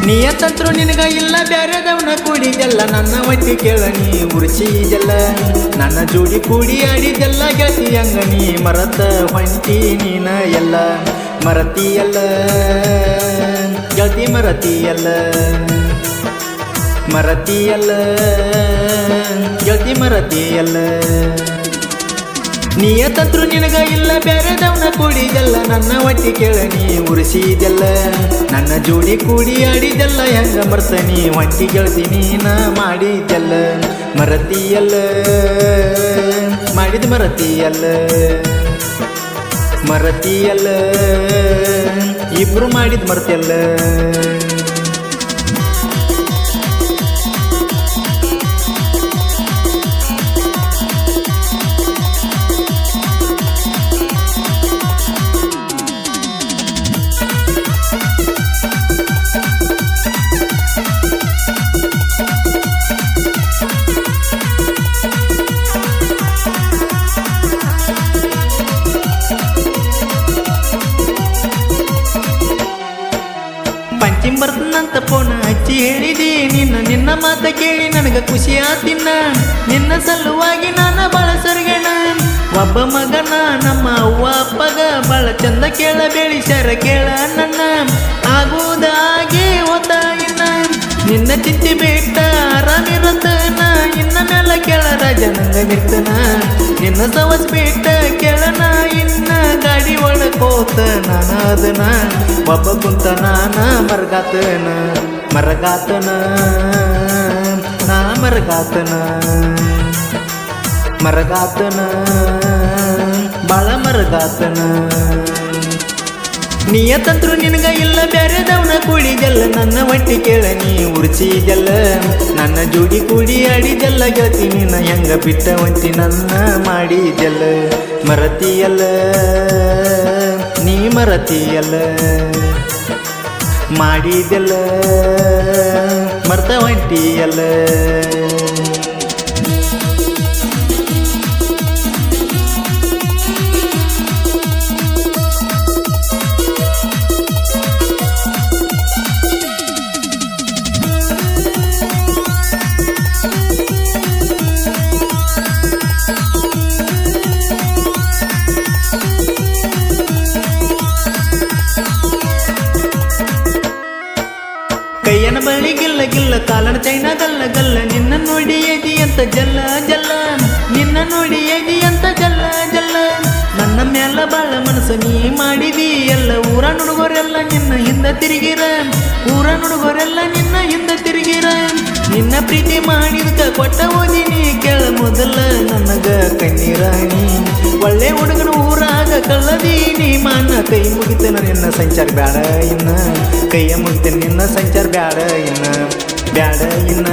ನಿಯತಂತ್ರು ನಿನಗ ಇಲ್ಲ ಬ್ಯಾರೆದವನ ಕೂಡಿದೆಲ್ಲ ನನ್ನ ಒಟ್ಟಿ ಕೇಳ ನೀ ಉರ್ಸಿದೆಲ್ಲ ನನ್ನ ಜೋಡಿ ಕೂಡಿ ಆಡಿದೆಲ್ಲ ಗೆಳತಿ ಹಂಗ ನೀ ಮರತ ಹೊಂಟಿ ನೀನ ಎಲ್ಲ ಮರತಿಯಲ್ಲ ಗೆಳತಿ ಮರತಿಯಲ್ಲ ಮರತಿಯಲ್ಲ ಗೆಳತಿ ಮರತಿಯಲ್ಲ ನಿಯತಂತ್ರು ನಿನಗ ಇಲ್ಲ ಬ್ಯಾರೆದವನ ಕೂಡಿದೆಲ್ಲ ನನ್ನ ಒಟ್ಟಿ ಕೇಳ ನೀ ಉರ್ಸಿದೆಲ್ಲ ನನ್ನ ಜೋಡಿ ಕೂಡಿ ಆಡಿದೆಲ್ಲ ಹೆಂಗ ಮರ್ತನಿ ಹೊಂಟಿ ಗೆಳತಿ ನೀನ ಮಾಡಿದೆಲ್ಲ ಮರತಿಯಲ್ಲ ಮಾಡಿದ ಮರತಿಯಲ್ಲ ಮರತಿಯಲ್ಲ ಇಬ್ರು ಮಾಡಿದ ಮರ್ತಿಯಲ್ಲ ಪಂಚಿಮ್ ಬರ್ತನಂತ ಫೋನ್ ಹಚ್ಚಿ ಹೇಳಿದಿ ನಿನ್ನ ಮಾತ ಕೇಳಿ ನನಗ ಖುಷಿ ಆತಿನ್ನ ನಿನ್ನ ಸಲುವಾಗಿ ನಾನ ಬಾಳ ಸರಿಗೆಣ ಒಬ್ಬ ಮಗನ ನಮ್ಮ ಅವ್ವ ಅಪ್ಪಗ ಬಾಳ ಚಂದ ಕೇಳ ಬೆಳಿಸ್ಯಾರ ಕೇಳ ನನ್ನ ಆಗುವುದಾಗಿ ಹೋತ ಇನ್ನ ನಿನ್ನ ಚಿಂತೆ ಬಿಟ್ಟ ಆರಾಮಿರತನ ಇನ್ನ ಮೇಲೆ ಕೇಳ ರಾಜ ನಂಗ ಬಿರ್ತನ ನಿನ್ನ ಸವಸ್ ಬಿಟ್ಟ ಕೇಳನ ಇನ್ನ ಗಾಡಿ ಒಳಕೋತ ನಾನ ಅದನ ಒಬ್ಬ ಕುಂತ ನಾನ ಮರಗಾತನ ಮರಗಾತನ ನಾ ಮರಗಾತನ ಮರಗಾತನ ಬಾಳ ಮರಗಾತನ ನಿಯತಂತ್ರು ನಿನಗ ಇಲ್ಲ ಬ್ಯಾರೆದವನ ಕೂಡಿದೆಲ್ಲ ನನ್ನ ಒಟ್ಟಿ ಕೇಳ ನೀ ಉರ್ಸಿದೆಲ್ಲ ನನ್ನ ಜೋಡಿ ಕೂಡಿ ಆಡಿದೆಲ್ಲ ಗೆಳತಿ ನೀನ ಹೆಂಗ ಬಿಟ್ಟ ಒಂಟಿ ನನ್ನ ಮಾಡಿದೆಲ್ಲ ಮರತಿಯಲ್ಲ ನೀ ಮರತಿಯಲ್ಲ ಮಾಡಿದೆಲ್ಲ ಮರ್ತ ಒಂಟಿಯಲ್ಲ ಕೈಯನ ಬಳಿ ಗಿಲ್ಲ ಗಿಲ್ಲ ಕಾಲನ ಚೈನ ಗಲ್ಲ ಗಲ್ಲ ನಿನ್ನ ನೋಡಿ ಎದಿ ಅಂತ ಜಲ್ಲ ಜಲ್ಲ ನಿನ್ನ ನೋಡಿ ಎದಿ ಅಂತ ಜಲ್ಲ ಜಲ್ಲ ನನ್ನ ಮ್ಯಾಲ ಬಾಳ ಮನಸ್ಸು ನೀ ಮಾಡಿದಿ ಎಲ್ಲ ಊರ ನುಡುಗೋರೆಲ್ಲ ನಿನ್ನ ಹಿಂದ ತಿರುಗಿರ ಊರ ನುಡುಗೋರೆಲ್ಲ ನಿನ್ನ ಹಿಂದ ತಿರುಗಿರ ನಿನ್ನ ಪ್ರೀತಿ ಮಾಡಿದ್ಕ ಕೊಟ್ಟ ಓದಿನಿ ಕೇಳ ಮೊದಲ ನನಗ ಕಣ್ಣೀರಾಣಿ ಒಳ್ಳೆ ಹುಡುಗನ ಊರಾಗ ಕಳ್ಳದೀನಿ ಮಾನ ಕೈ ಮುಗಿತನ ನಿನ್ನ ಸಂಚಾರ ಬ್ಯಾಡ ಇನ್ನ ಕೈಯ ಮುಗಿತ ನಿನ್ನ ಸಂಚಾರ ಬ್ಯಾಡ ಇನ್ನ ಬ್ಯಾಡ ಇನ್ನ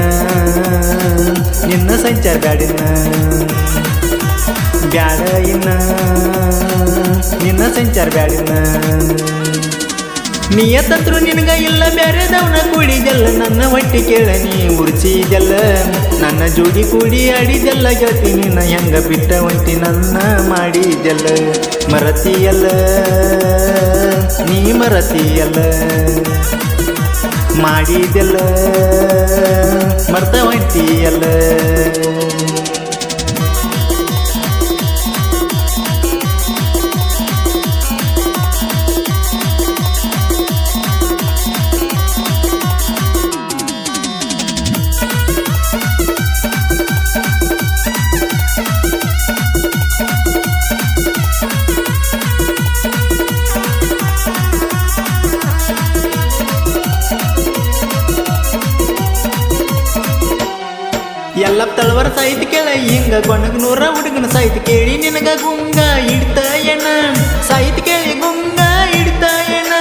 ನಿನ್ನ ಸಂಚಾರ ಬ್ಯಾಡಿನ್ನ ಬ್ಯಾಡ ಇನ್ನ ನಿನ್ನ ಸಂಚಾರ ಬ್ಯಾಡಿನ್ನ ನಿಯತಂತ್ರು ನಿನಗ ಇಲ್ಲ ಬ್ಯಾರೆದವನ ಕೂಡಿದೆಲ್ಲ ನನ್ನ ಒಟ್ಟಿ ಕೇಳ ನೀ ಉರ್ಸಿದೆಲ್ಲ ನನ್ನ ಜೋಡಿ ಕೂಡಿ ಆಡಿದೆಲ್ಲ ಗೆಳತಿ ನಿನ್ನ ಹೆಂಗ ಬಿಟ್ಟ ಒಂಟಿ ನನ್ನ ಮಾಡಿದೆಲ್ಲ ಮರತಿಯಲ್ಲ ನೀ ಮರತಿಯಲ್ಲ ಮಾಡಿದೆಲ್ಲ ಮರ್ತ ಒಂಟಿಯಲ್ಲ ಎಲ್ಲ ತಳವರ ಸಾಹಿತ್ಯ ಕೇಳ ಹಿಂಗ ಗೊಣಗ ನೂರ ಹುಡುಗನ ಸಾಹಿತ್ಯ ಕೇಳಿ ನಿನಗ ಗುಂಗ ಇಡ್ತ ಎಣ್ಣ ಸಾಹಿತ್ಯ ಕೇಳಿ ಗುಂಗ ಇಡ್ತ ಎಣ್ಣ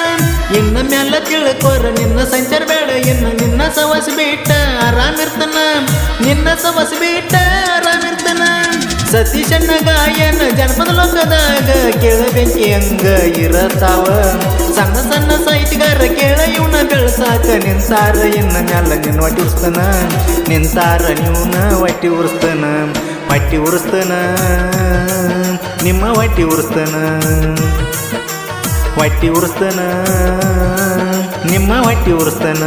ಇನ್ನ ಮ್ಯಾಲ ತಿಳ್ಕೋರ ನಿನ್ನ ಸಂಚಾರ ಬೇಡ ಇನ್ನ ನಿನ್ನ ಸವಸ ಬಿಟ್ಟ ಆರಾಮಿರ್ತನ ನಿನ್ನ ಸವಸ ಬಿಟ್ಟ ಆರಾಮಿರ್ತನ ಸತೀಶಣ್ಣ ಗಾಯನ ಜನಪದ ಲೋಕದಾಗ ಕೇಳ ಬೆಂಕಿ ಹಂಗ ಇರತಾವ ಸಣ್ಣ ಸಣ್ಣ ಸಾಹಿತ್ಯಗಾರ ಕೇಳ ಇವನ ಬೆಳಸಾಕ ನಿಂತಾರ ಇನ್ನ ಮ್ಯಾಲ ನಿನ್ನ ಹೊಟ್ಟಿ ಉರ್ಸ್ತಾನ ನಿಂತಾರ ನೀವನ ಹೊಟ್ಟಿ ಉರ್ಸ್ತಾನ ಹೊಟ್ಟಿ ಉರ್ಸ್ತಾನ ನಿಮ್ಮ ಹೊಟ್ಟಿ ಉರ್ಸ್ತಾನ ಹೊಟ್ಟಿ ಉರ್ಸ್ತಾನ ನಿಮ್ಮ ಹೊಟ್ಟಿ ಉರ್ಸ್ತಾನ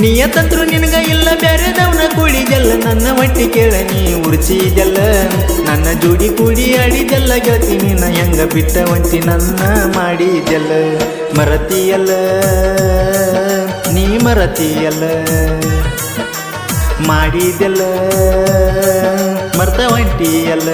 ನಿಯತಂತ್ರು ನಿನಗ ಇಲ್ಲ ಬ್ಯಾರೆದವನ ಕೂಡಿದೆಲ್ಲ ನನ್ನ ಹೊಟ್ಟಿ ಕೇಳ ನೀ ಉರ್ಚಿದೆಲ್ಲ ನನ್ನ ಜೋಡಿ ಕೂಡಿ ಆಡಿದೆಲ್ಲ ಗೆಳತಿ ನೀನ ಹೆಂಗ ಬಿಟ್ಟ ಹೊಂಟಿ ನನ್ನ ಮಾಡಿದೆಲ್ಲ ಮರತಿಯಲ್ಲ ನೀ ಮರತಿಯಲ್ಲ ಮಾಡಿದೆಲ್ಲ ಮರ್ತ ಹೊಂಟಿಯಲ್ಲ